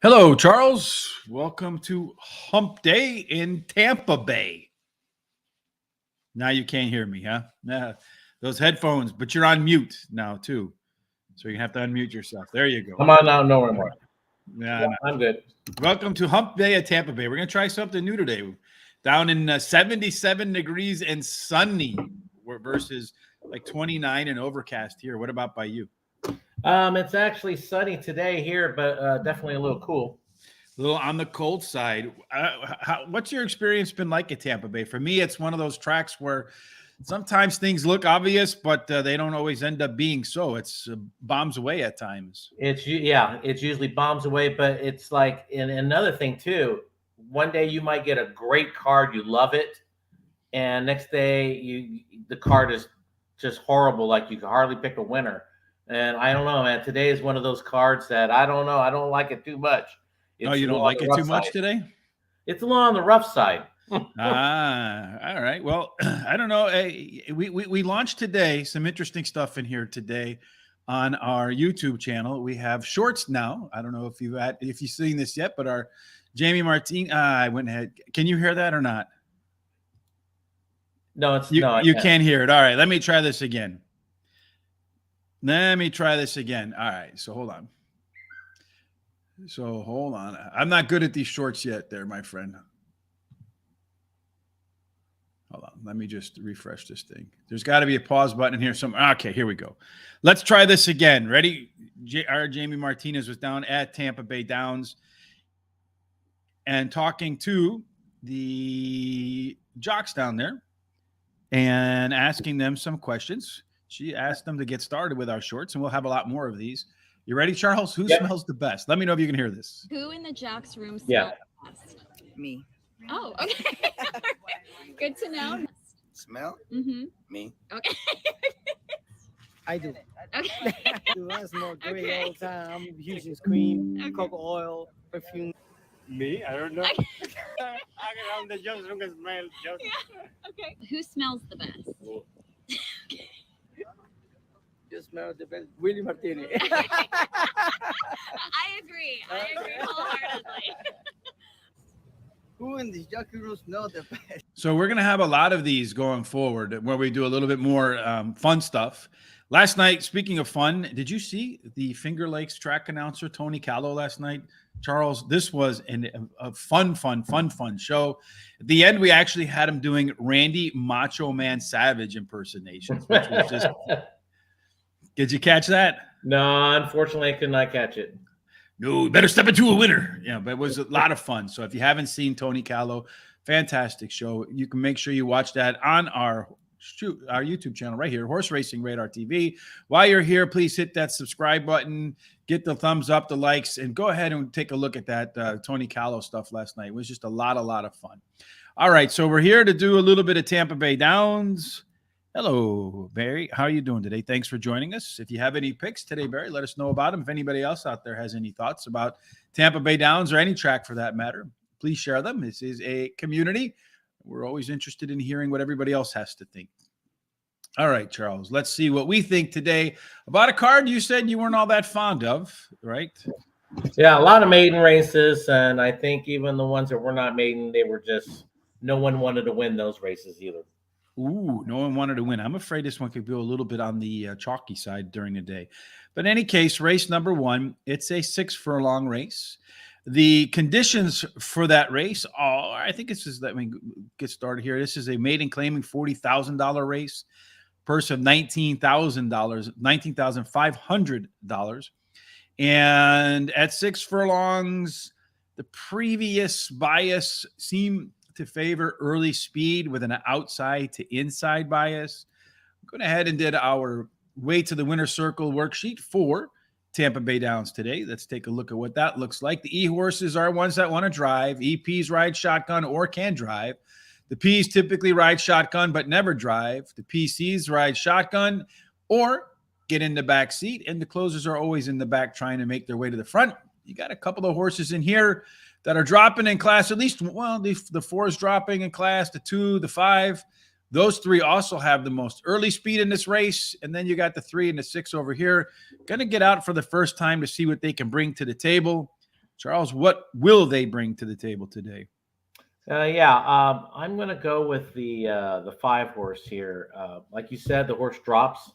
Hello, Charles. Welcome to Hump Day in Tampa Bay. Now you can't hear me, huh? Nah, those headphones, but you're on mute now, too. So you have to unmute yourself. There you go. I'm on now, no anymore. Yeah, I'm good. Welcome to Hump Day at Tampa Bay. We're going to try something new today. Down in 77 degrees and sunny versus like 29 and overcast here. What about by you? It's actually sunny today here, but definitely a little cool. A little on the cold side. What's your experience been like at Tampa Bay? For me, it's one of those tracks where sometimes things look obvious, but they don't always end up being so. It's bombs away at times. It's usually bombs away, but it's like in another thing too. One day you might get a great card, you love it, and next day the card is just horrible, like you can hardly pick a winner. And I don't know, man. Today is one of those cards that I don't know. I don't like it too much. Oh, you don't like it too much today? It's a little on the rough side. All right. Well, I don't know. We launched today some interesting stuff in here today on our YouTube channel. We have shorts now. I don't know if you've seen this yet, but our Jamie Martin. I went ahead. Can you hear that or not? No, you can't hear it. All right. Let me try this again. All right. So hold on. I'm not good at these shorts yet there, my friend. Hold on. Let me just refresh this thing. There's got to be a pause button in here somewhere. Okay, here we go. Let's try this again. Ready? Our Jamie Martinez was down at Tampa Bay Downs and talking to the jocks down there and asking them some questions. She asked them to get started with our shorts, and we'll have a lot more of these. You ready, Charles? Who smells the best? Let me know if you can hear this. Who in the jocks room smells the best? Me. Oh, okay. Good to know. Smell? Mm-hmm. Me. Okay. I do. Okay. I smell great all the time. I'm using cream, Okay. cocoa oil, perfume. Me? I don't know. Okay. I'm the youngest who can smell. Okay. Who smells the best? You smell the best. Willie Martini. I agree wholeheartedly. Who in the jockey room smell the best? So we're going to have a lot of these going forward where we do a little bit more fun stuff. Last night, speaking of fun, did you see the Finger Lakes track announcer, Tony Callow, last night? Charles, this was a fun show. At the end, we actually had him doing Randy Macho Man Savage impersonations, which was just... Did you catch that? No, unfortunately, I could not catch it. No, better step into a winner. Yeah, but it was a lot of fun. So if you haven't seen Tony Callow, fantastic show. You can make sure you watch that on our YouTube channel right here, Horse Racing Radar TV. While you're here, please hit that subscribe button, get the thumbs up, the likes, and go ahead and take a look at that Tony Callow stuff last night. It was just a lot of fun. All right, so we're here to do a little bit of Tampa Bay Downs. Hello, Barry. How are you doing today? Thanks for joining us. If you have any picks today, Barry, let us know about them. If anybody else out there has any thoughts about Tampa Bay Downs or any track for that matter, please share them. This is a community. We're always interested in hearing what everybody else has to think. All right, Charles, let's see what we think today about a card you said you weren't all that fond of, right? Yeah, a lot of maiden races, and I think even the ones that were not maiden, they were just no one wanted to win those races either. Ooh, no one wanted to win. I'm afraid this one could go a little bit on the chalky side during the day. But in any case, race number one, it's a 6 furlong race. The conditions for that race are, I think it's just, let me get started here. This is a maiden claiming $40,000 race, purse of $19,000, $19,500. And at 6 furlongs, the previous bias seemed to favor early speed with an outside to inside bias. I'm going ahead and did our way to the winner circle worksheet for Tampa Bay Downs today. Let's take a look at what that looks like. The E-horses are ones that want to drive. EPs ride shotgun or can drive. The Ps typically ride shotgun but never drive. The PCs ride shotgun or get in the back seat, and the closers are always in the back trying to make their way to the front. You got a couple of horses in here that are dropping in class, at least, well, the 4 is dropping in class, the 2, the 5. Those 3 also have the most early speed in this race. And then you got the 3 and the 6 over here. Going to get out for the first time to see what they can bring to the table. Charles, what will they bring to the table today? I'm going to go with the 5 horse here. Like you said, the horse drops.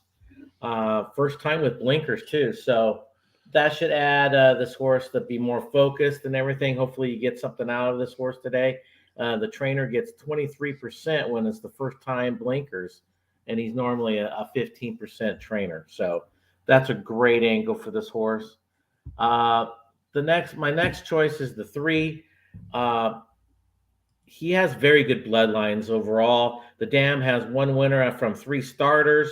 First time with blinkers too, so that should add this horse to be more focused and everything. Hopefully, you get something out of this horse today. The trainer gets 23% when it's the first time blinkers, and he's normally a 15% trainer. So that's a great angle for this horse. My next choice is the 3. He has very good bloodlines overall. The Dam has 1 winner from 3 starters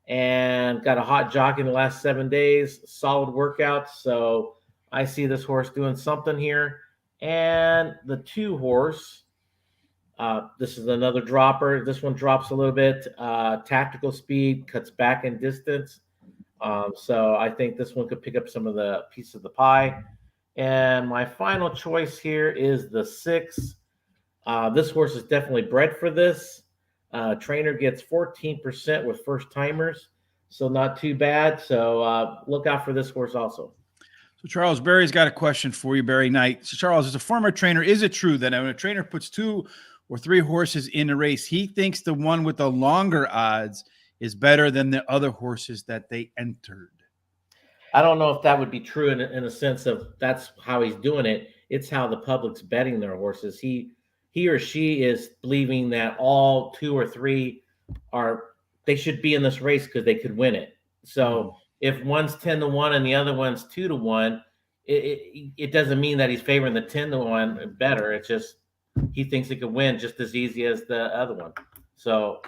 and got a hot jockey in the last 7 days. Solid workouts. So I see this horse doing something here. And the 2 horse, this is another dropper. This one drops a little bit. Tactical speed, cuts back in distance. So I think this one could pick up some of the piece of the pie. And my final choice here is the 6. This horse is definitely bred for this. Trainer gets 14% with first timers, so not too bad. So look out for this horse also. So Charles, Barry's got a question for you, Barry Knight. So Charles, as a former trainer, is it true that when a trainer puts 2 or 3 horses in a race, he thinks the one with the longer odds is better than the other horses that they entered? I don't know if that would be true in a sense of that's how he's doing it. It's how the public's betting their horses. He or she is believing that all 2 or 3 they should be in this race because they could win it. So if one's 10-1 and the other one's 2-1, it doesn't mean that he's favoring the 10-1 better. It's just he thinks he could win just as easy as the other one. So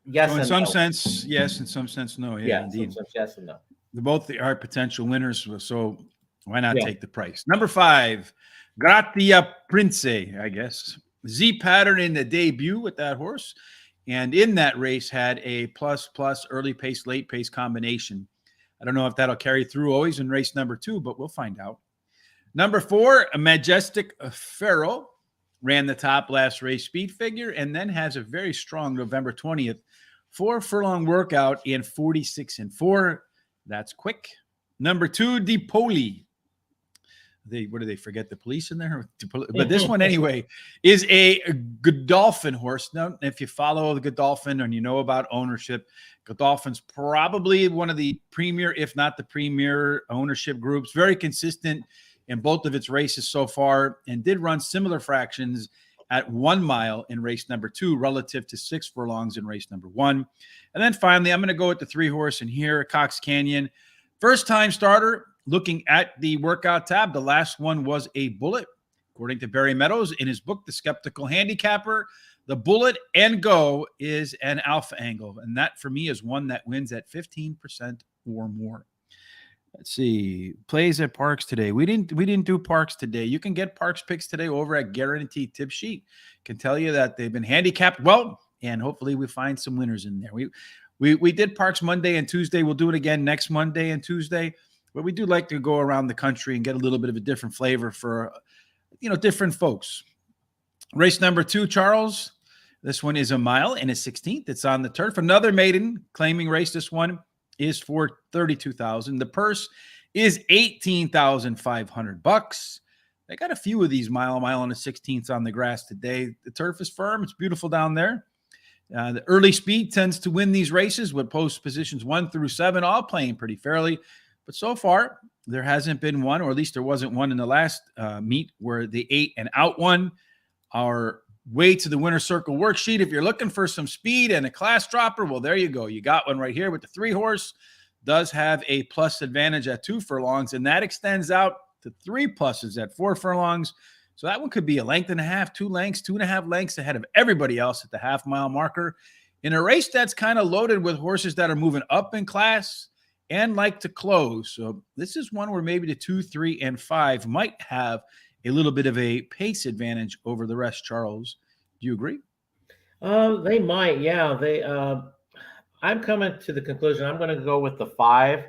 yes, So in and some no. sense, yes. In some sense, no. Yeah, In indeed. some sense, yes and no. They both are potential winners, so why not Yeah. take the price? Number 5, Gratia Prince, I guess. Z pattern in the debut with that horse, and in that race had a plus early pace, late pace combination. I don't know if that'll carry through always in race number 2, but we'll find out. Number 4, a Majestic Pharaoh ran the top last race speed figure, and then has a very strong November 20th 4-furlong workout in 46-4. That's quick. Number 2, DePoli. What do they forget? The police in there? But this one anyway is a Godolphin horse. Now, if you follow the Godolphin and you know about ownership, Godolphin's probably one of the premier, if not the premier ownership groups. Very consistent in both of its races so far, and did run similar fractions at 1 mile in race number 2 relative to 6 furlongs in race number 1. And then finally, I'm going to go with the 3 horse in here, Cox Canyon. First time starter. Looking at the workout tab, the last one was a Bullet. According to Barry Meadows in his book, The Skeptical Handicapper, the Bullet and Go is an alpha angle. And that, for me, is one that wins at 15% or more. Let's see. Plays at Parks today. We didn't do Parks today. You can get Parks picks today over at Guaranteed Tip Sheet. Can tell you that they've been handicapped well, and hopefully we find some winners in there. We did Parks Monday and Tuesday. We'll do it again next Monday and Tuesday. But we do like to go around the country and get a little bit of a different flavor for, different folks. Race number 2, Charles. This one is a mile and a 16th. It's on the turf. Another maiden claiming race. This one is for $32,000. The purse is $18,500. They got a few of these mile and a 16th on the grass today. The turf is firm. It's beautiful down there. The early speed tends to win these races with post positions 1 through 7, all playing pretty fairly. But so far, there hasn't been one, or at least there wasn't one in the last meet where the 8 and out one. Our way to the winner circle worksheet. If you're looking for some speed and a class dropper, well, there you go. You got one right here with the 3 horse. Does have a plus advantage at 2 furlongs, and that extends out to 3 pluses at 4 furlongs. So that one could be a length and a half, 2 lengths, 2.5 lengths ahead of everybody else at the half-mile marker. In a race that's kind of loaded with horses that are moving up in class and like to close. So this is one where maybe the 2, 3, and 5 might have a little bit of a pace advantage over the rest, Charles. Do you agree? They might, yeah. I'm coming to the conclusion I'm going to go with the 5.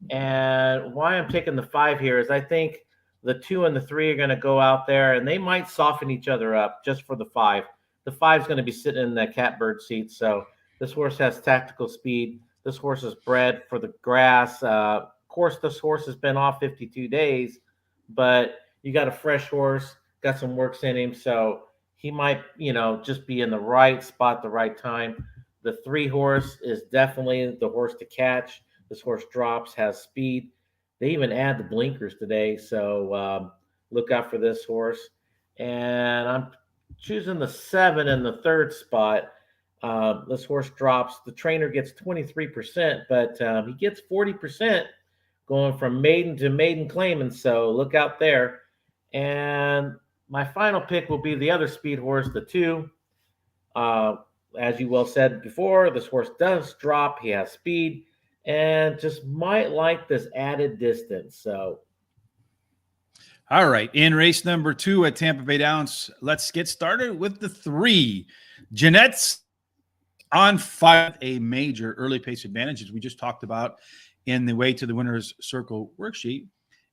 And why I'm taking the 5 here is I think the 2 and the 3 are going to go out there, and they might soften each other up just for the 5. The 5 is going to be sitting in the catbird seat. So this horse has tactical speed. This horse is bred for the grass. Of course, this horse has been off 52 days, but You got a fresh horse, got some works in him, so he might, just be in the right spot, the right time. The 3 horse is definitely the horse to catch. This horse drops, has speed. They even add the blinkers today, so look out for this horse. And I'm choosing the 7 in the 3rd spot. This horse drops. The trainer gets 23%, but he gets 40% going from maiden to maiden claiming. So look out there. And my final pick will be the other speed horse, the 2. As you well said before, this horse does drop. He has speed and just might like this added distance. So, all right. In race number 2 at Tampa Bay Downs, let's get started with the 3. Jeanette's on fire, a major early pace advantage, as we just talked about in the Way to the Winner's Circle worksheet.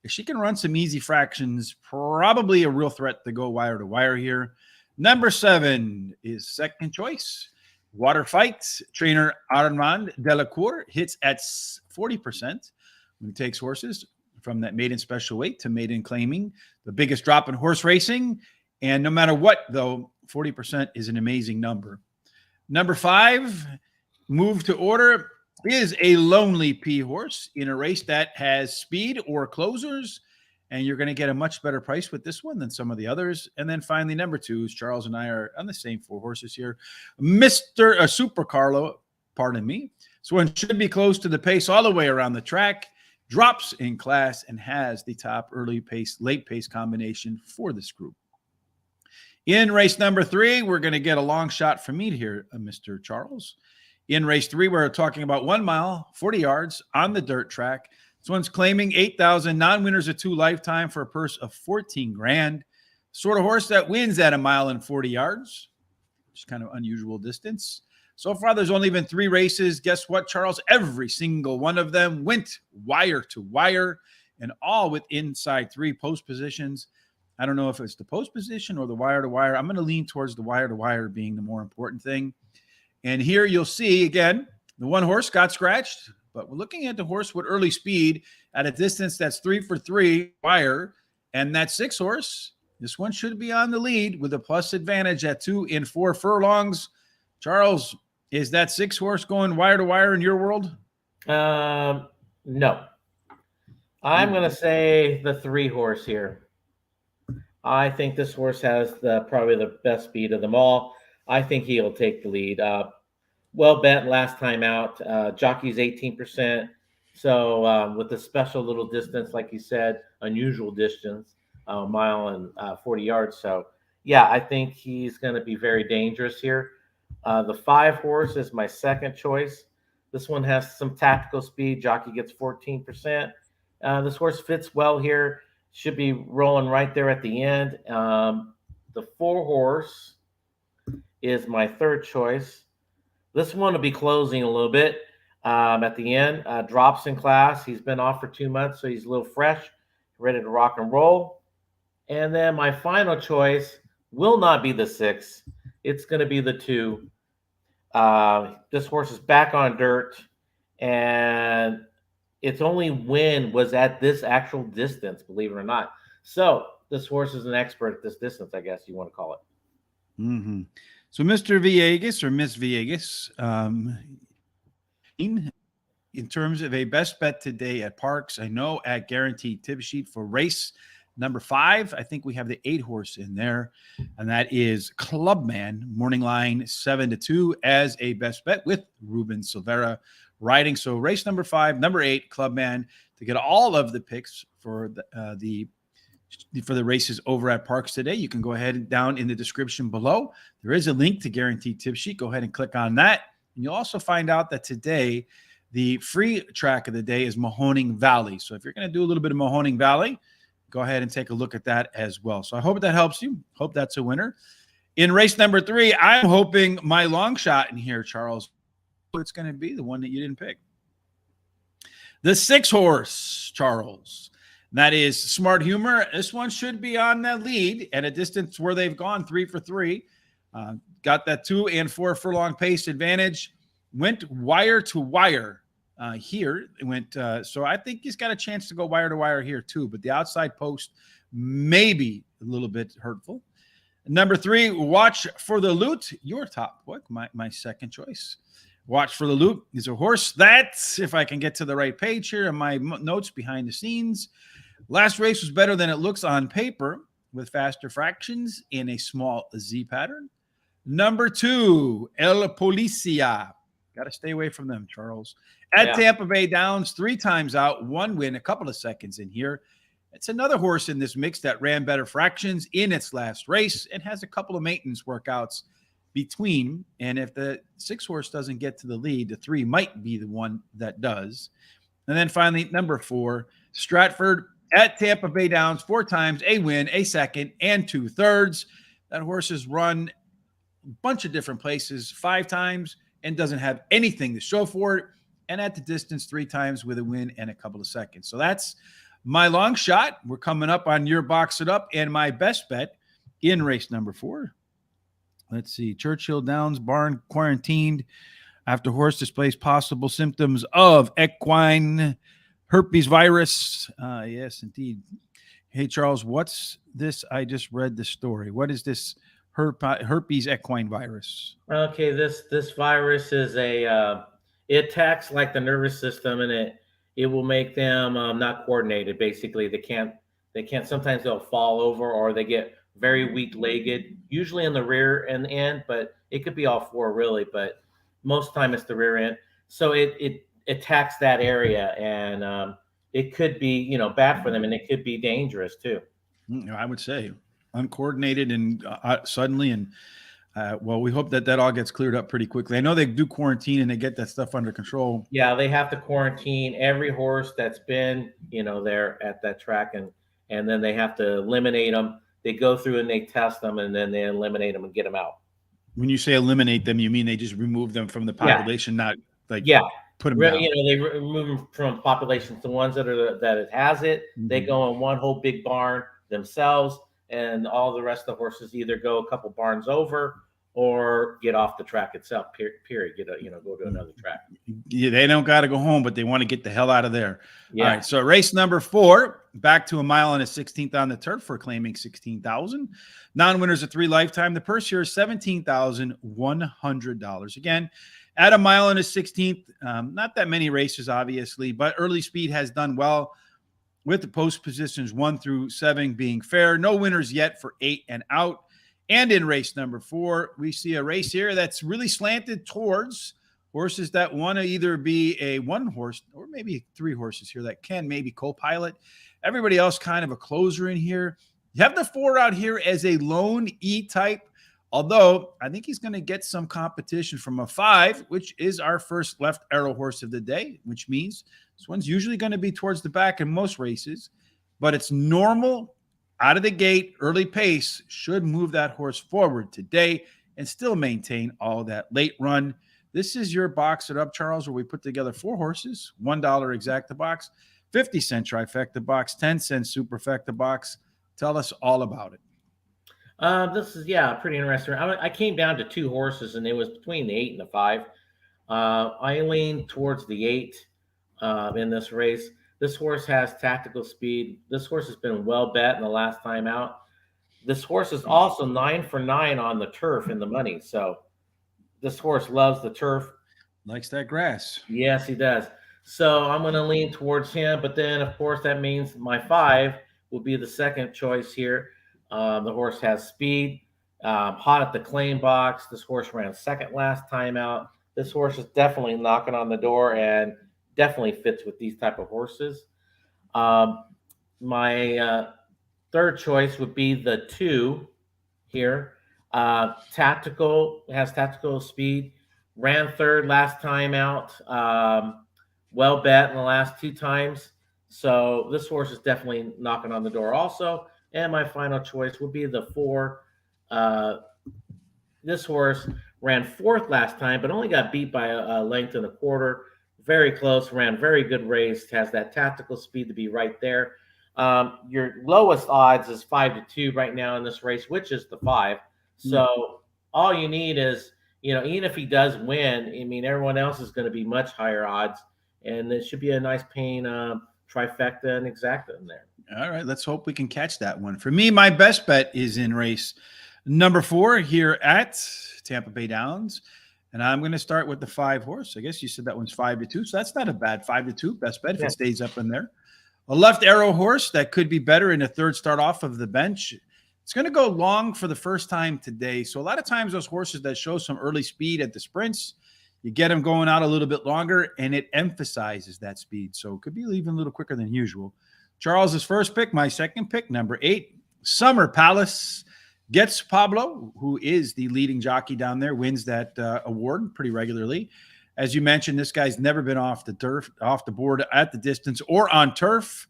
If she can run some easy fractions, probably a real threat to go wire to wire here. Number 7 is second choice. Water Fight. Trainer Armand Delacour hits at 40% when he takes horses from that maiden special weight to maiden claiming, the biggest drop in horse racing. And no matter what, though, 40% is an amazing number. Number 5, Move to Order, is a Lonely P horse in a race that has speed or closers, and you're going to get a much better price with this one than some of the others. And then finally, number 2 is Charles and I are on the same 4 horses here. Super Carlo, pardon me. So one should be close to the pace all the way around the track, drops in class, and has the top early pace, late pace combination for this group. In race number 3, we're going to get a long shot from me here, Mr. Charles. In race 3, we're talking about 1 mile, 40 yards on the dirt track. This one's claiming 8,000 non-winners of 2 lifetime for a purse of 14 grand. Sort of horse that wins at 1 mile and 40 yards, which is kind of unusual distance. So far, there's only been 3 races. Guess what, Charles? Every single one of them went wire to wire, and all with inside 3 post positions. I don't know if it's the post position or the wire to wire. I'm going to lean towards the wire to wire being the more important thing. And here you'll see, again, the 1 horse got scratched, but we're looking at the horse with early speed at a distance that's 3 for 3 wire. And that 6 horse, this one should be on the lead with a plus advantage at 2 and 4 furlongs. Charles, is that 6 horse going wire to wire in your world? no. I'm going to say the 3 horse here. I think this horse has probably the best speed of them all. I think he'll take the lead. Well bet last time out. Jockey's 18%. So with the special little distance, like you said, unusual distance, 1 mile and 40 yards. So, yeah, I think he's going to be very dangerous here. The 5 horse is my second choice. This one has some tactical speed. Jockey gets 14%. This horse fits well here. Should be rolling right there at the end. The 4 horse is my third choice. This one will be closing a little bit at the end. Drops in class. He's been off for 2 months, so he's a little fresh, ready to rock and roll. And then my final choice will not be the 6. It's going to be the 2. This horse is back on dirt, and its only win was at this actual distance, believe it or not. So this horse is an expert at this distance, I guess you want to call it. Mm-hmm. So Mr. Villegas or Miss Villegas, in terms of a best bet today at Parks, I know at Guaranteed Tip Sheet for race number 5, I think we have the 8 horse in there, and that is Clubman, morning line 7-2 as a best bet with Ruben Silvera riding. So race number 5, number 8, Clubman, to get all of the picks for the races over at Parks today. You can go ahead and down in the description below. There is a link to Guaranteed Tip Sheet. Go ahead and click on that. And you'll also find out that today, the free track of the day is Mahoning Valley. So if you're going to do a little bit of Mahoning Valley, go ahead and take a look at that as well. So I hope that helps you. Hope that's a winner. In race number 3, I'm hoping my long shot in here, Charles, it's going to be the one that you didn't pick. The 6 horse, Charles. That is Smart Humor. This one should be on that lead at a distance where they've gone 3 for 3. Got that 2 and 4 furlong pace advantage. Went wire to wire here. It went so I think he's got a chance to go wire to wire here too, but the outside post may be a little bit hurtful. Number 3, Watch for the Loot, your top pick, my second choice. Watch for the Loot is a horse that, if I can get to the right page here in my notes behind the scenes, last race was better than it looks on paper with faster fractions in a small Z pattern. Number 2, El Policia. Got to stay away from them, Charles. At Tampa Bay Downs, 3 times out, 1 win, a couple of seconds in here. It's another horse in this mix that ran better fractions in its last race and has a couple of maintenance workouts between. And if the 6 horse doesn't get to the lead, the 3 might be the one that does. And then finally, number 4, Stratford at Tampa Bay Downs, 4 times, a win, a second, and 2/3. That horse has run a bunch of different places 5 times and doesn't have anything to show for it. And at the distance 3 times with a win and a couple of seconds. So that's my long shot. We're coming up on your box it up and my best bet in race number 4. Let's see. Churchill Downs barn quarantined after horse displays possible symptoms of equine herpes virus. Yes, indeed. Hey, Charles, what's this? I just read the story. What is this herpes equine virus? Okay, this virus is it attacks like the nervous system, and it will make them not coordinated. Basically, they can't. Sometimes they'll fall over, or they get very weak-legged. Usually in the rear and end, but it could be all 4 really. But most time it's the rear end. So it attacks that area, and it could be bad for them, and it could be dangerous too. I would say uncoordinated and suddenly, and well, we hope that all gets cleared up pretty quickly. I know they do quarantine and they get that stuff under control. Yeah, they have to quarantine every horse that's been there at that track, and then they have to eliminate them. They go through and they test them, and then they eliminate them and get them out. When you say eliminate them, you mean they just remove them from the population, not like put them down. They remove them from populations. The ones that it has it, they go in one whole big barn themselves, and all the rest of the horses either go a couple barns over or get off the track itself. Period. Go to another track. Yeah, they don't got to go home, but they want to get the hell out of there. Yeah. All right. So race number 4, back to a mile and a 16th on the turf for claiming $16,000. Non-winners of 3 lifetime. The purse here is $17,100. Again, at a mile and a 16th. Not that many races, obviously, but early speed has done well with the post positions 1 through 7 being fair. No winners yet for 8 and out. And in race number 4, we see a race here that's really slanted towards horses that want to either be a 1 horse or maybe 3 horses here that can maybe co-pilot. Everybody else kind of a closer in here. You have the 4 out here as a lone E-type, although I think he's going to get some competition from a 5, which is our first left arrow horse of the day, which means this one's usually going to be towards the back in most races, but it's normal. Out of the gate, early pace should move that horse forward today and still maintain all that late run. This is your box it up, Charles, where we put together 4 horses, $1 exacta box, 50-cent trifecta box, 10-cent superfecta box. Tell us all about it. This is pretty interesting. I came down to 2 horses, and it was between the 8 and the 5. I lean towards the 8 in this race. This horse has tactical speed. This horse has been well bet in the last time out. This horse is also 9 for 9 on the turf in the money. So this horse loves the turf. Likes that grass. Yes, he does. So I'm going to lean towards him. But then, of course, that means my 5 will be the second choice here. The horse has speed, hot at the claim box. This horse ran second last time out. This horse is definitely knocking on the door and definitely fits with these type of horses. My third choice would be the 2 here. Tactical, has tactical speed, ran third last time out. Well bet in the last 2 times. So this horse is definitely knocking on the door also. And my final choice would be the 4. This horse ran 4th last time, but only got beat by a length and a quarter. Very close, ran very good race, has that tactical speed to be right there. Your lowest odds is 5-2 right now in this race, which is the 5. So all you need is, even if he does win, I mean, everyone else is going to be much higher odds. and it should be a nice paying trifecta and exacta in there. All right, let's hope we can catch that one. For me, my best bet is in race number 4 here at Tampa Bay Downs. And I'm going to start with the 5 horse. I guess you said that one's 5-2. So that's not a bad 5-2 best bet if Yeah. it stays up in there. A left arrow horse that could be better in a third start off of the bench. It's going to go long for the first time today. So a lot of times those horses that show some early speed at the sprints, you get them going out a little bit longer and it emphasizes that speed. So it could be even a little quicker than usual. Charles's first pick, my second pick, number 8, Summer Palace. Gets Pablo, who is the leading jockey down there, wins that award pretty regularly. As you mentioned, this guy's never been off the board at the distance or on turf.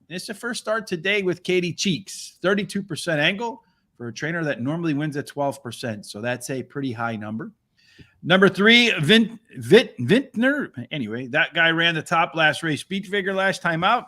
It's the first start today with Katie Cheeks, 32% angle for a trainer that normally wins at 12%. So that's a pretty high number. Number 3, Vintner. Anyway, that guy ran the top last race speed figure last time out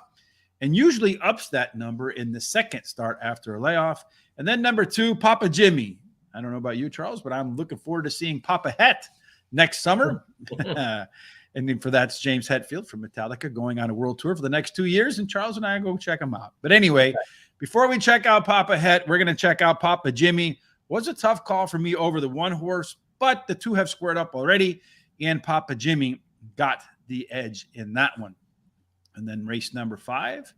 and usually ups that number in the second start after a layoff. And then number 2, Papa Jimmy. I don't know about you, Charles, but I'm looking forward to seeing Papa Het next summer. And then for that's James Hetfield from Metallica going on a world tour for the next 2 years. And Charles and I go check him out. But anyway, before we check out Papa Het, we're going to check out Papa Jimmy. Was a tough call for me over the 1 horse, but the 2 have squared up already. And Papa Jimmy got the edge in that one. And then race number 5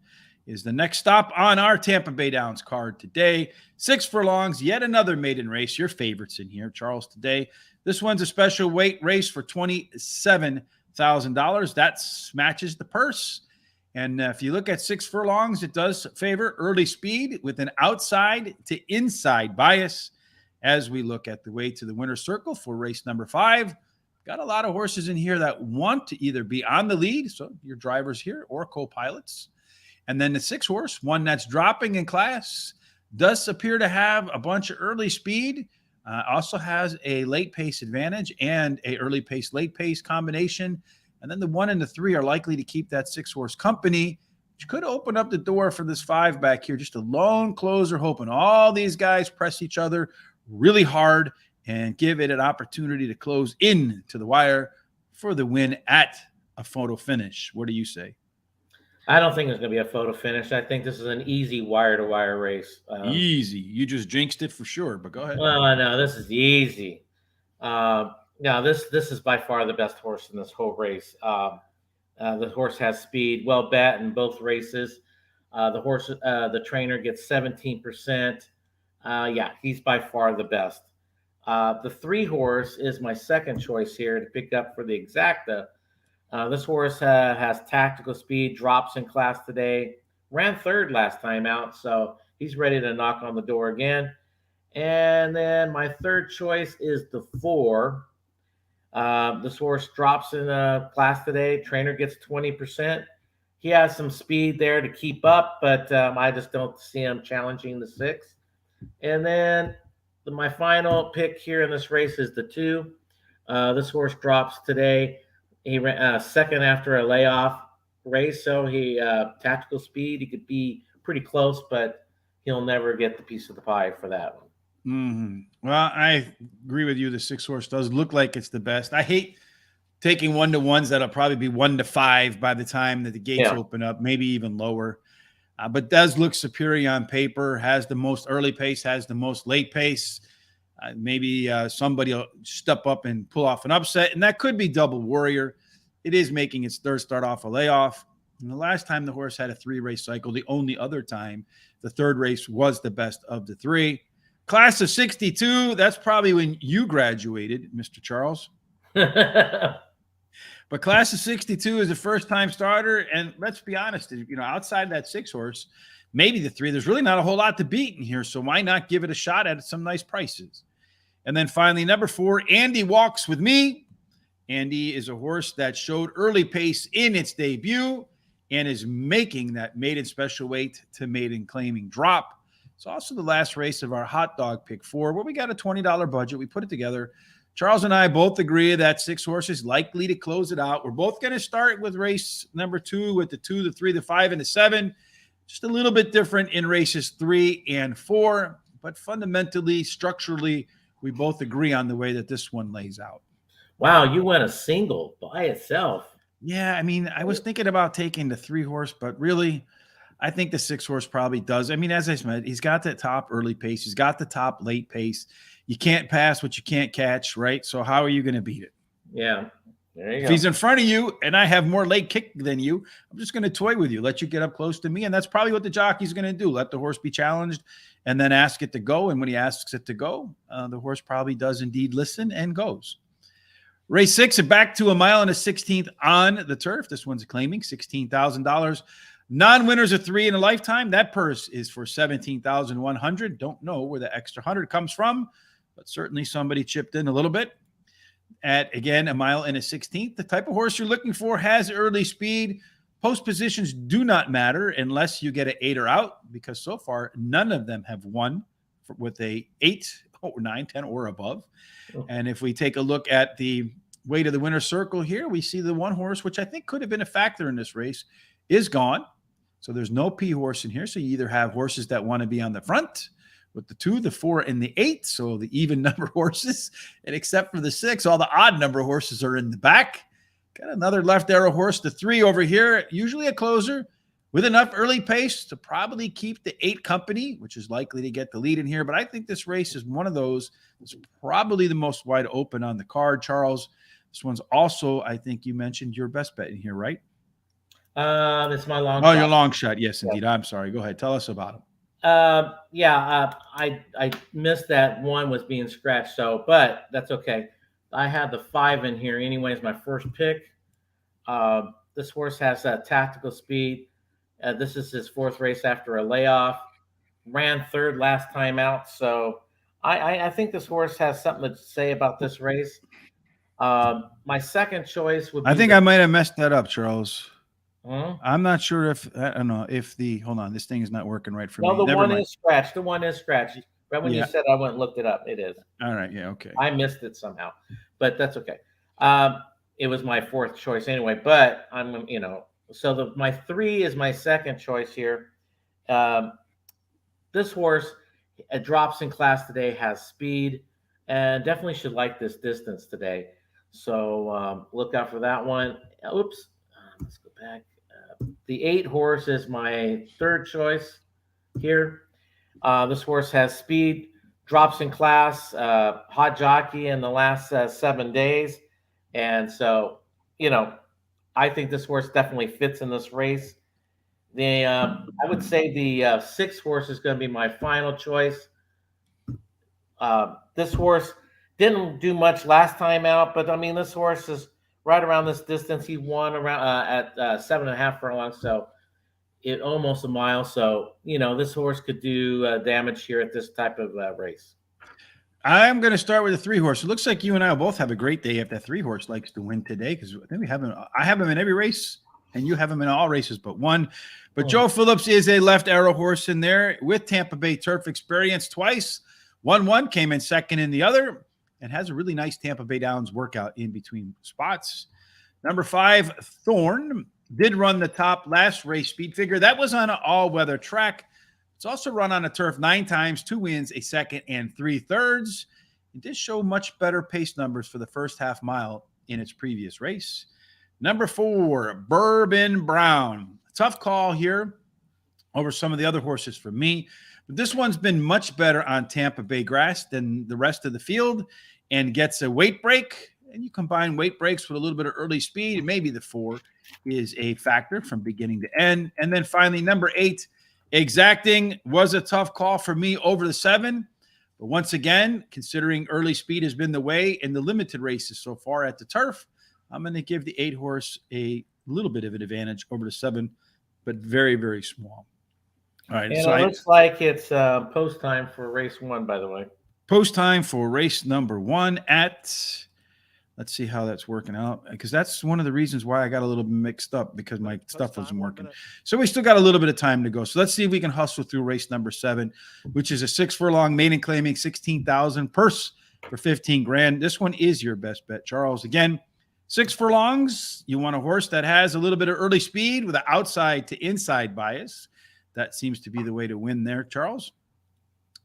is the next stop on our Tampa Bay Downs card today. 6 furlongs, yet another maiden race. Your favorites in here, Charles, today. This one's a special weight race for $27,000. That matches the purse. And if you look at 6 furlongs, it does favor early speed with an outside to inside bias as we look at the way to the winner's circle for race number 5. Got a lot of horses in here that want to either be on the lead, so your drivers here, or co-pilots. And then the 6 horse, one that's dropping in class, does appear to have a bunch of early speed, also has a late pace advantage and a early pace, late pace combination. And then the 1 and the 3 are likely to keep that 6 horse company, which could open up the door for this 5 back here. Just a lone closer, hoping all these guys press each other really hard and give it an opportunity to close in to the wire for the win at a photo finish. What do you say? I don't think it's going to be a photo finish. I think this is an easy wire-to-wire race. Easy. You just jinxed it for sure, but go ahead. Well, no, this is easy. No, this is by far the best horse in this whole race. The horse has speed, well bet in both races. The trainer gets 17%. Yeah, he's by far the best. The 3 horse is my second choice here to pick up for the exacta. This horse has tactical speed, drops in class today, ran 3rd last time out, so he's ready to knock on the door again. And then my 3rd choice is the 4. This horse drops in class today. Trainer gets 20%. He has some speed there to keep up, but I just don't see him challenging the 6. And then my final pick here in this race is the 2. This horse drops today. He ran 2nd after a layoff race, so he tactical speed. He could be pretty close, but he'll never get the piece of the pie for that one. Mm-hmm. Well, I agree with you. The 6 horse does look like it's the best. I hate taking 1-to-1s that'll probably be 1-to-5 by the time that the gates open up, maybe even lower. But does look superior on paper, has the most early pace, has the most late pace. Maybe somebody will step up and pull off an upset, and that could be Double Warrior. It is making its 3rd start off a layoff. And the last time the horse had a 3-race cycle, the only other time, the 3rd race was the best of the 3. Class of 62, that's probably when you graduated, Mr. Charles. But class of 62 is a first-time starter, and let's be honest, outside that 6 horse, maybe the 3, there's really not a whole lot to beat in here, so why not give it a shot at some nice prices? And then finally, number 4, Andy Walks With Me. Andy is a horse that showed early pace in its debut and is making that maiden special weight to maiden claiming drop. It's also the last race of our hot dog pick 4, where we got a $20 budget. We put it together. Charles and I both agree that 6 horses likely to close it out. We're both going to start with race number 2 with the 2, the 3, the 5, and the 7. Just a little bit different in races 3 and 4, but fundamentally, structurally, we both agree on the way that this one lays out. Wow, you went a single by itself. Yeah, I mean, I was thinking about taking the 3-horse, but really, I think the 6-horse probably does. I mean, as I said, he's got that top early pace. He's got the top late pace. You can't pass what you can't catch, right? So how are you going to beat it? Yeah. There you If go. he's in front of you and I have more late kick than you, I'm just going to toy with you, let you get up close to me. And that's probably what the jockey's going to do. Let the horse be challenged and then ask it to go. And when he asks it to go, the horse probably does indeed listen and goes. Race 6, back to 1 mile and a 16th on the turf. This one's claiming $16,000. Non-winners of 3 in a lifetime. That purse is for $17,100. Don't know where the extra 100 comes from, but certainly somebody chipped in a little bit. At, again, 1 mile and a 16th. The type of horse you're looking for has early speed. Post positions do not matter unless you get an 8 or out, because so far none of them have won with a 8 or 9, 10 or above. And if we take a look at the way to the winner's circle here, we see the 1 horse, which I think could have been a factor in this race, is gone. So there's no P horse in here. So you either have horses that want to be on the front with the 2, the 4, and the 8. So the even number horses, and except for the 6, all the odd number horses are in the back. Got another left arrow horse, the 3 over here, usually a closer with enough early pace to probably keep the 8 company, which is likely to get the lead in here. But I think this race is one of those that's probably the most wide open on the card. Charles, this one's also, I think you mentioned your best bet in here, right? It's my long Oh, shot. your long shot. Yes, indeed. I'm sorry. Go ahead. Tell us about him. I missed that one was being scratched, but that's okay. I had the 5 in here anyways, my first pick. This horse has tactical speed. This is his 4th race after a layoff. Ran 3rd last time out, so I think this horse has something to say about this race. My second choice would be I think I might have messed that up, Charles. Hmm? I'm not sure if, I don't know, if the, hold on, this thing is not working right for No, me. the Never one mind. is scratched. The one is scratched. Right when Yeah. you said I went and looked it up, it is. All right. Yeah. Okay. I missed it somehow, but that's okay. It was my 4th choice anyway, but so my 3 is my second choice here. This horse drops in class today, has speed, and definitely should like this distance today. So look out for that one. Oops. Let's go back. The 8 horse is my 3rd choice here. This horse has speed, drops in class, hot jockey in the last 7 days. And so, I think this horse definitely fits in this race. I would say the 6th horse is going to be my final choice. This horse didn't do much last time out, but I mean, this horse is right around this distance. He won around at 7.5 furlongs, so it almost a mile. So this horse could do damage here at this type of race. I'm going to start with the 3 horse. It looks like you and I will both have a great day if that 3 horse likes to win today, because I think I have him in every race, and you have him in all races but one. But Joe Phillips is a left arrow horse in there with Tampa Bay turf experience twice. 1-1, came in second in the other, and has a really nice Tampa Bay Downs workout in between spots. Number 5, Thorn, did run the top last race speed figure. That was on an all-weather track. It's also run on a turf 9 times, 2 wins, a second, and 3/3. It did show much better pace numbers for the first half mile in its previous race. Number 4, Bourbon Brown. Tough call here over some of the other horses for me. But this one's been much better on Tampa Bay grass than the rest of the field and gets a weight break. And you combine weight breaks with a little bit of early speed, and maybe the 4 is a factor from beginning to end. And then finally, number 8, Exacting, was a tough call for me over the 7. But once again, considering early speed has been the way in the limited races so far at the turf, I'm going to give the 8 horse a little bit of an advantage over the 7, but very, very small. All right. And so it looks like it's post time for race 1, by the way. Post time for race number 1 at, let's see how that's working out, because that's one of the reasons why I got a little mixed up, because my stuff wasn't working. So we still got a little bit of time to go. So let's see if we can hustle through race number 7, which is a 6 furlong maiden claiming 16,000, purse for 15 grand. This one is your best bet, Charles. Again, 6 furlongs. You want a horse that has a little bit of early speed with an outside to inside bias. That seems to be the way to win there, Charles.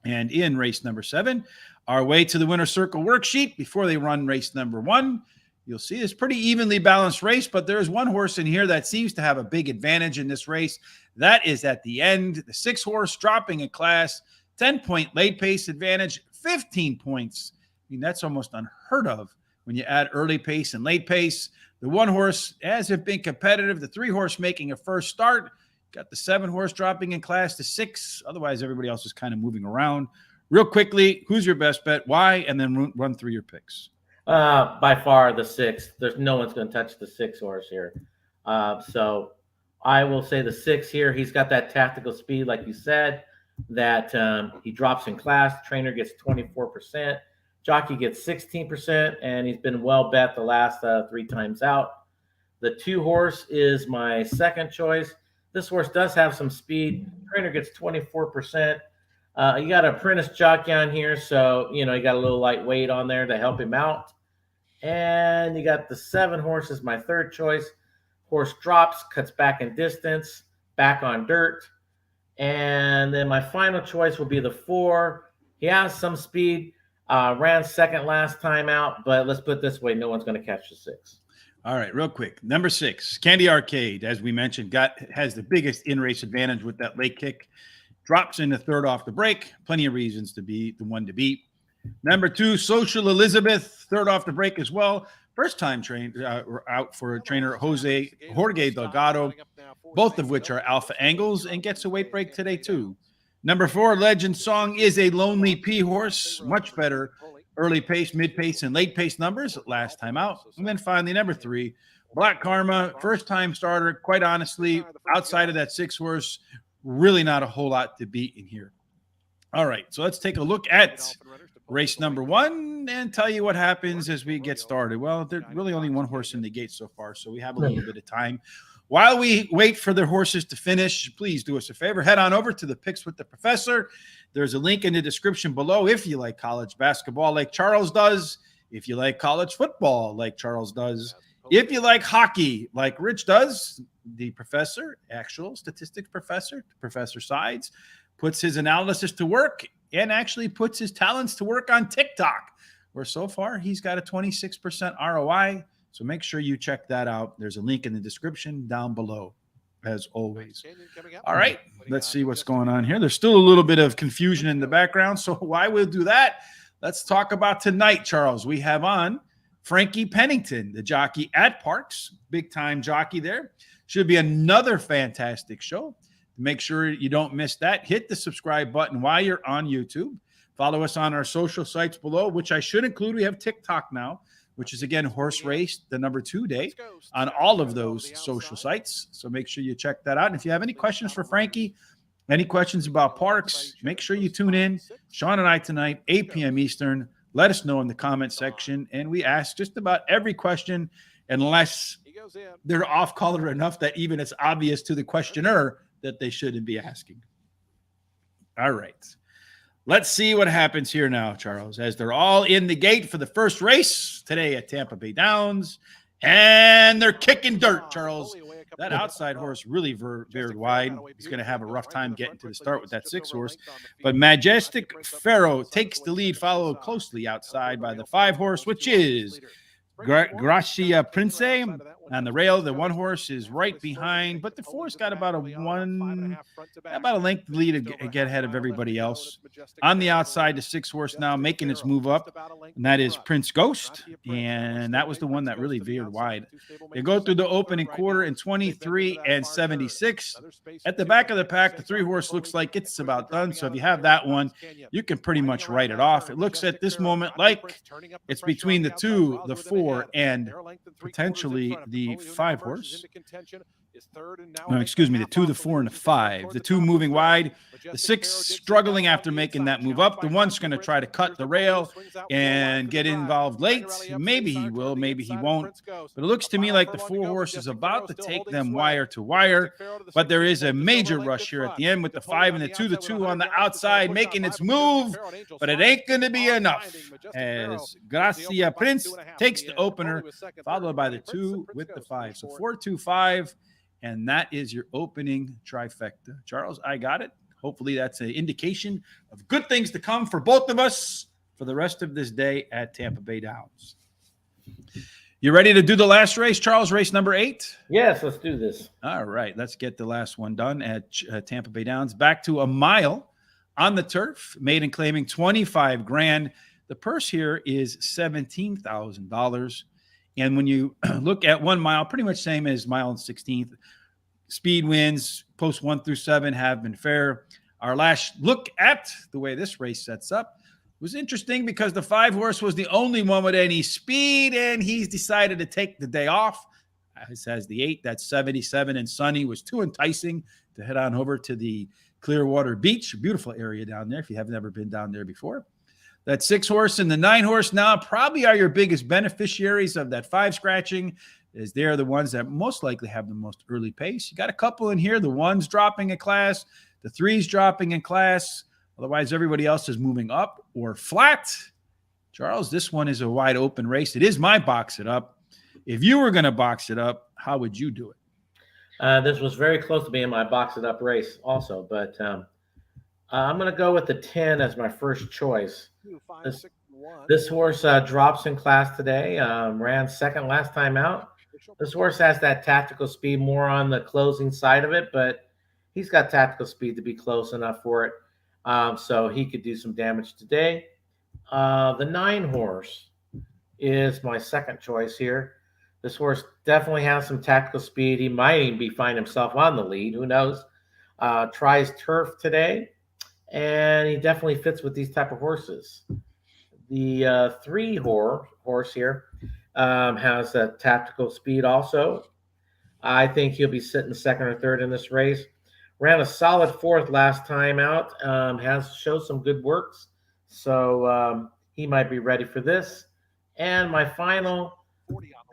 And in race number 7, our way to the winner's circle worksheet before they run race number 1, you'll see it's pretty evenly balanced race, but there's one horse in here that seems to have a big advantage in this race. That is at the end. The 6 horse dropping in class, 10-point late pace advantage, 15 points. I mean, that's almost unheard of when you add early pace and late pace. The 1 horse hasn't been competitive. The 3 horse making a first start. Got the 7 horse dropping in class to 6. Otherwise, everybody else is kind of moving around. Real quickly, who's your best bet? Why? And then run through your picks. By far the 6. There's no one's going to touch the 6 horse here. So I will say the 6 here. He's got that tactical speed, like you said, that he drops in class. Trainer gets 24%. Jockey gets 16%, and he's been well bet the last 3 times out. The 2 horse is my second choice. This horse does have some speed. Trainer gets 24%. You got an apprentice jockey on here, so, you got a little lightweight on there to help him out. And you got the 7 horse is my third choice. Horse drops, cuts back in distance, back on dirt. And then my final choice will be the 4. He has some speed, ran second last time out, but let's put it this way, no one's going to catch the 6. All right, real quick. Number 6, Candy Arcade, as we mentioned, has the biggest in-race advantage with that late kick. Drops in the third off the break. Plenty of reasons to be the one to beat. Number 2, Social Elizabeth, third off the break as well. First time out for trainer Jorge Delgado, both of which are alpha angles, and gets a weight break today too. Number 4, Legend Song is a lonely P horse, much better early pace, mid pace, and late pace numbers last time out. And then finally, number 3, Black Karma, first time starter. Quite honestly, outside of that 6 horse, really not a whole lot to beat in here. All right, so let's take a look at race number 1 and tell you what happens as we get started. Well, there's really only 1 horse in the gate so far, so we have a little bit of time. While we wait for the horses to finish, please do us a favor. Head on over to the Picks with the Professor. There's a link in the description below if you like college basketball like Charles does, if you like college football like Charles does, if you like hockey like Rich does. The professor, actual statistics professor, Professor Sides, puts his analysis to work and actually puts his talents to work on TikTok, where so far he's got a 26% ROI. So make sure you check that out. There's a link in the description down below, as always. All right, let's see what's going on here. There's still a little bit of confusion in the background. So while we'll do that, let's talk about tonight, Charles. We have on Frankie Pennington, the jockey at Parks, big-time jockey there. Should be another fantastic show. Make sure you don't miss that. Hit the subscribe button while you're on YouTube. Follow us on our social sites below, which I should include. We have TikTok now, which is, again, Horse Race, the number 2 day on all of those social sites. So make sure you check that out. And if you have any questions for Frankie, any questions about Parks, make sure you tune in. Sean and I tonight, 8 p.m. Eastern. Let us know in the comment section. And we ask just about every question, unless they're off-color enough that even it's obvious to the questioner that they shouldn't be asking. All right. Let's see what happens here now, Charles, as they're all in the gate for the first race today at Tampa Bay Downs. And they're kicking dirt, Charles. That outside horse really veered wide. He's going to have a rough time getting to the start with that 6 horse. But Majestic Pharaoh takes the lead, followed closely outside by the 5 horse, which is Gracia Prince on the rail. The 1 horse is right behind, but the 4's got about a length lead to get ahead of everybody else. On the outside, the 6 horse now making its move up, and that is Prince Ghost, and that was the one that really veered wide. They go through the opening quarter in 23 and 76. At the back of the pack, the 3 horse looks like it's about done, so if you have that one, you can pretty much write it off. It looks at this moment like it's between the 2, the 4, and potentially the 5 horse. No, excuse me, the 2, the 4, and the 5. The 2 moving wide. The 6 struggling after making that move up. The 1's going to try to cut the rail and get involved late. Maybe he will, maybe he won't. But it looks to me like the 4 horse is about to take them wire to wire. But there is a major rush here at the end with the 5 and the 2. The 2 on the outside making its move. But it ain't going to be enough as Gracia Prince takes the opener, followed by the 2 with the 5. So 4-2-5. And that is your opening trifecta. Charles, I got it. Hopefully that's an indication of good things to come for both of us for the rest of this day at Tampa Bay Downs. You ready to do the last race, Charles? Race number 8? Yes, let's do this. All right, let's get the last one done at Tampa Bay Downs. Back to a mile on the turf, maiden claiming 25 grand. The purse here is $17,000. And when you look at 1 mile, pretty much same as mile and 16th, speed wins, post 1 through 7 have been fair. Our last look at the way this race sets up was interesting because the 5 horse was the only one with any speed, and he's decided to take the day off. As has the 8, that's 77 and sunny, was too enticing to head on over to the Clearwater Beach. Beautiful area down there if you have never been down there before. That 6 horse and the 9 horse now probably are your biggest beneficiaries of that 5 scratching, as they're the ones that most likely have the most early pace. You got a couple in here, the 1's dropping in class, the 3's dropping in class. Otherwise, everybody else is moving up or flat. Charles, this one is a wide open race. It is my box it up. If you were going to box it up, how would you do it? This was very close to being my box it up race also, but I'm going to go with the 10 as my first choice. This horse drops in class today, ran second last time out. This horse has that tactical speed more on the closing side of it, but he's got tactical speed to be close enough for it. So he could do some damage today. The 9 horse is my second choice here. This horse definitely has some tactical speed. He might even find himself on the lead. Who knows? Tries turf today, and he definitely fits with these type of horses. The 3 horse here has a tactical speed also. I think he'll be sitting second or third in this race. Ran a solid 4th last time out. Has showed some good works, so he might be ready for this. And my final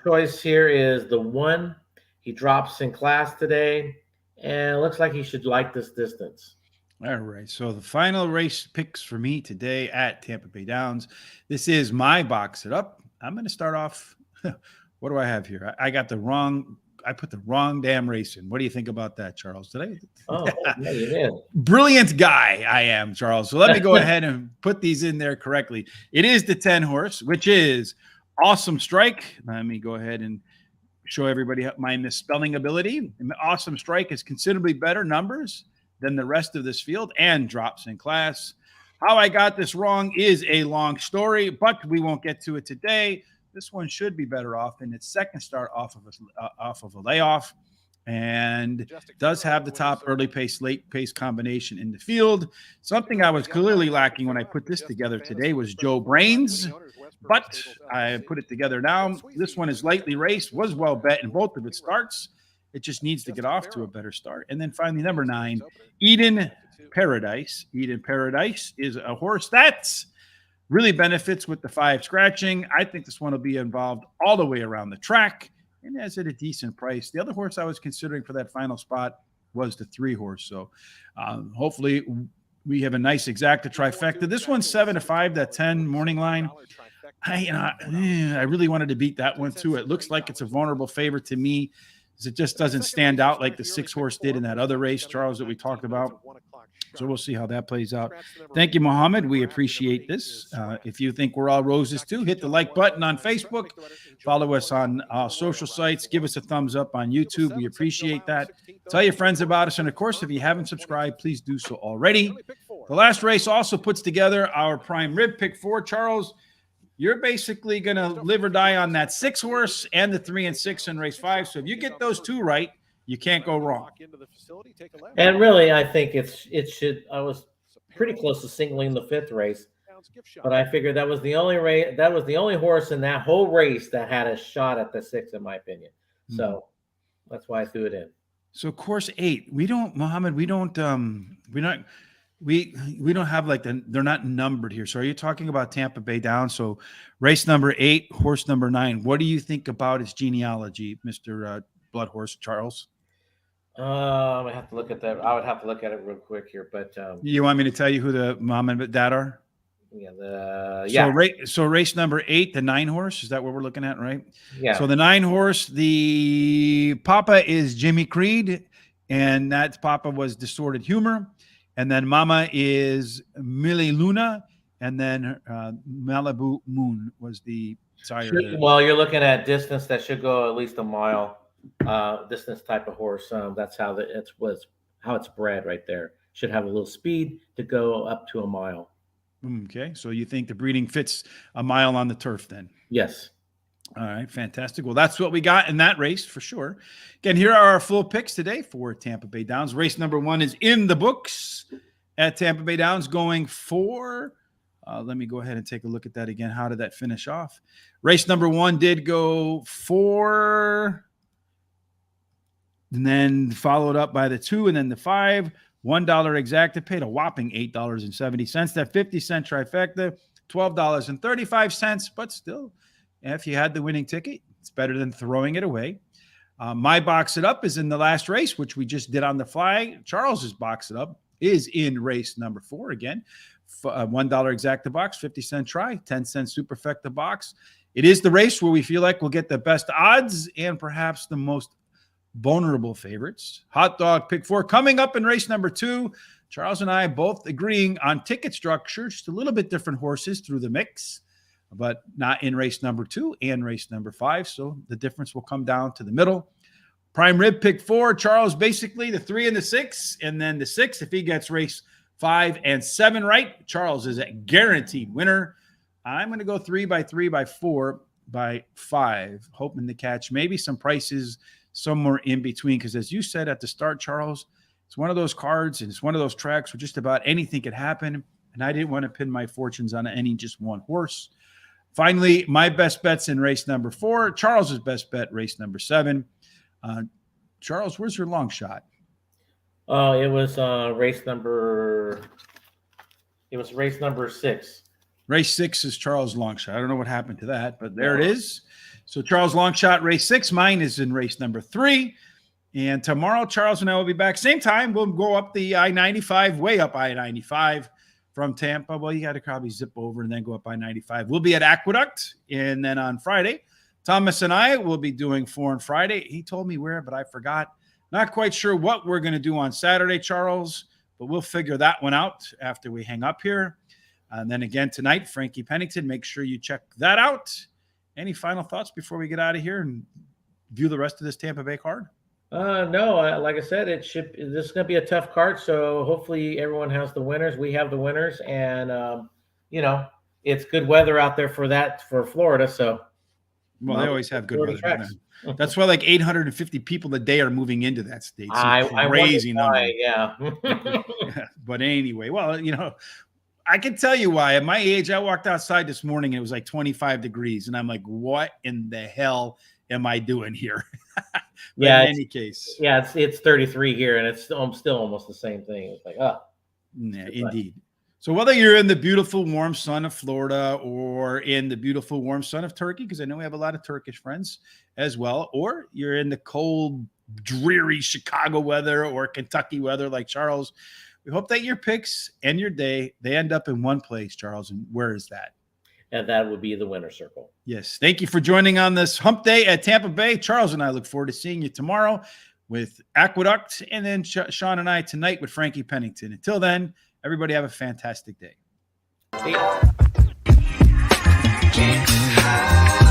choice here is the 1. He drops in class today, and it looks like he should like this distance. All right. So the final race picks for me today at Tampa Bay Downs. This is my box it up. I'm going to start off. What do I have here? I put the wrong damn race in. What do you think about that, Charles? Did I? Oh, yeah, you did. Brilliant guy I am, Charles. So let me go ahead and put these in there correctly. It is the 10 horse, which is Awesome Strike. Let me go ahead and show everybody my misspelling ability. Awesome Strike is considerably better numbers than the rest of this field and drops in class. How I got this wrong is a long story, but we won't get to it today. This one should be better off in its second start off of a layoff, and does have the top early pace, late pace combination in the field. Something I was clearly lacking when I put this together today was Joe Brains, but I put it together now. This one is lightly raced, was well bet in both of its starts. It just needs to get off to a better start. And then finally, number 9, Eden Paradise. Eden Paradise is a horse that's really benefits with the 5 scratching. I think this one will be involved all the way around the track and has at a decent price. The other horse I was considering for that final spot was the 3 horse. So hopefully we have a nice exacta trifecta. This one's 7-5, that 10 morning line. I really wanted to beat that one too. It looks like it's a vulnerable favorite to me, because it just doesn't stand out like the 6 horse did in that other race, Charles, that we talked about. So we'll see how that plays out. Thank you, Mohammed. We appreciate this. If you think we're all roses too, hit the like button on Facebook. Follow us on social sites. Give us a thumbs up on YouTube. We appreciate that. Tell your friends about us. And, of course, if you haven't subscribed, please do so already. The last race also puts together our prime rib pick 4. Charles, you're basically going to live or die on that 6 horse and the 3 and 6 in race 5. So if you get those 2 right, you can't go wrong. And really, I think it should. I was pretty close to singling the 5th race, but I figured that was the only race. That was the only horse in that whole race that had a shot at the 6, in my opinion. So that's why I threw it in. So course 8, we don't, Mohammed, we don't have like they're not numbered here. So are you talking about Tampa Bay Downs? So race number 8, horse number 9. What do you think about its genealogy, Mr. Blood Horse Charles? I have to look at that. I would have to look at it real quick here, but you want me to tell you who the mom and dad are? Yeah. So race number 8, the 9 horse, is that what we're looking at, right? Yeah. So the 9 horse, the papa is Jimmy Creed, and that papa was Distorted Humor, and then mama is Millie Luna, and then Malibu Moon was the Well, you're looking at distance that should go at least a mile. Distance type of horse. That's how it's bred right there. Should have a little speed to go up to a mile. Okay, so you think the breeding fits a mile on the turf then? Yes. All right, fantastic. Well, that's what we got in that race for sure. Again, here are our full picks today for Tampa Bay Downs. Race number 1 is in the books at Tampa Bay Downs, going for, let me go ahead and take a look at that again. How did that finish off? Race number 1 did go 4, and then followed up by the 2 and then the 5. $1 exacta, paid a whopping $8.70. That 50-cent trifecta, $12.35, but still, if you had the winning ticket, it's better than throwing it away. My box it up is in the last race, which we just did on the fly. Charles's box it up is in race number 4 again. $1 exacta box, 50-cent try, 10-cent superfecta box. It is the race where we feel like we'll get the best odds and perhaps the most vulnerable favorites. Hot dog pick 4 coming up in race number 2. Charles and I both agreeing on ticket structure, just a little bit different horses through the mix, but not in race number 2 and race number 5. So the difference will come down to the middle. Prime rib pick 4. Charles basically the 3 and the 6, and then the 6 if he gets race 5 and 7 right. Charles is a guaranteed winner. I'm going to go 3 by 3 by 4 by 5, hoping to catch maybe some prices somewhere in between, because as you said at the start, Charles, it's one of those cards and it's one of those tracks where just about anything could happen, and I didn't want to pin my fortunes on any just one horse. Finally, my best bet's in race number 4. Charles's best bet, race number 7. Charles, where's your long shot? It was race number 6. Race 6 is Charles' long shot. I don't know what happened to that, but there it is. So Charles' long shot, race 6. Mine is in race number 3. And tomorrow, Charles and I will be back. Same time, we'll go up the I-95, way up I-95 from Tampa. Well, you got to probably zip over and then go up I-95. We'll be at Aqueduct. And then on Friday, Thomas and I will be doing Foreign Friday. He told me where, but I forgot. Not quite sure what we're going to do on Saturday, Charles, but we'll figure that one out after we hang up here. And then again tonight, Frankie Pennington. Make sure you check that out. Any final thoughts before we get out of here and view the rest of this Tampa Bay card? No, like I said, this is going to be a tough card. So hopefully everyone has the winners. We have the winners, and it's good weather out there for Florida. So, well, they always have good weather. That's why like 850 people a day are moving into that state. Crazy number. Yeah. But anyway, well, I can tell you why. At my age, I walked outside this morning and it was like 25 degrees. And I'm like, what in the hell am I doing here? Yeah. In any case. Yeah, it's 33 here and it's still almost the same thing. It's like, yeah, indeed. So whether you're in the beautiful warm sun of Florida or in the beautiful warm sun of Turkey, because I know we have a lot of Turkish friends as well, or you're in the cold, dreary Chicago weather or Kentucky weather like Charles, we hope that your picks and your day, they end up in one place, Charles. And where is that? And that would be the winner circle. Yes. Thank you for joining on this hump day at Tampa Bay. Charles and I look forward to seeing you tomorrow with Aqueduct, and then Sean and I tonight with Frankie Pennington. Until then, everybody have a fantastic day. See ya.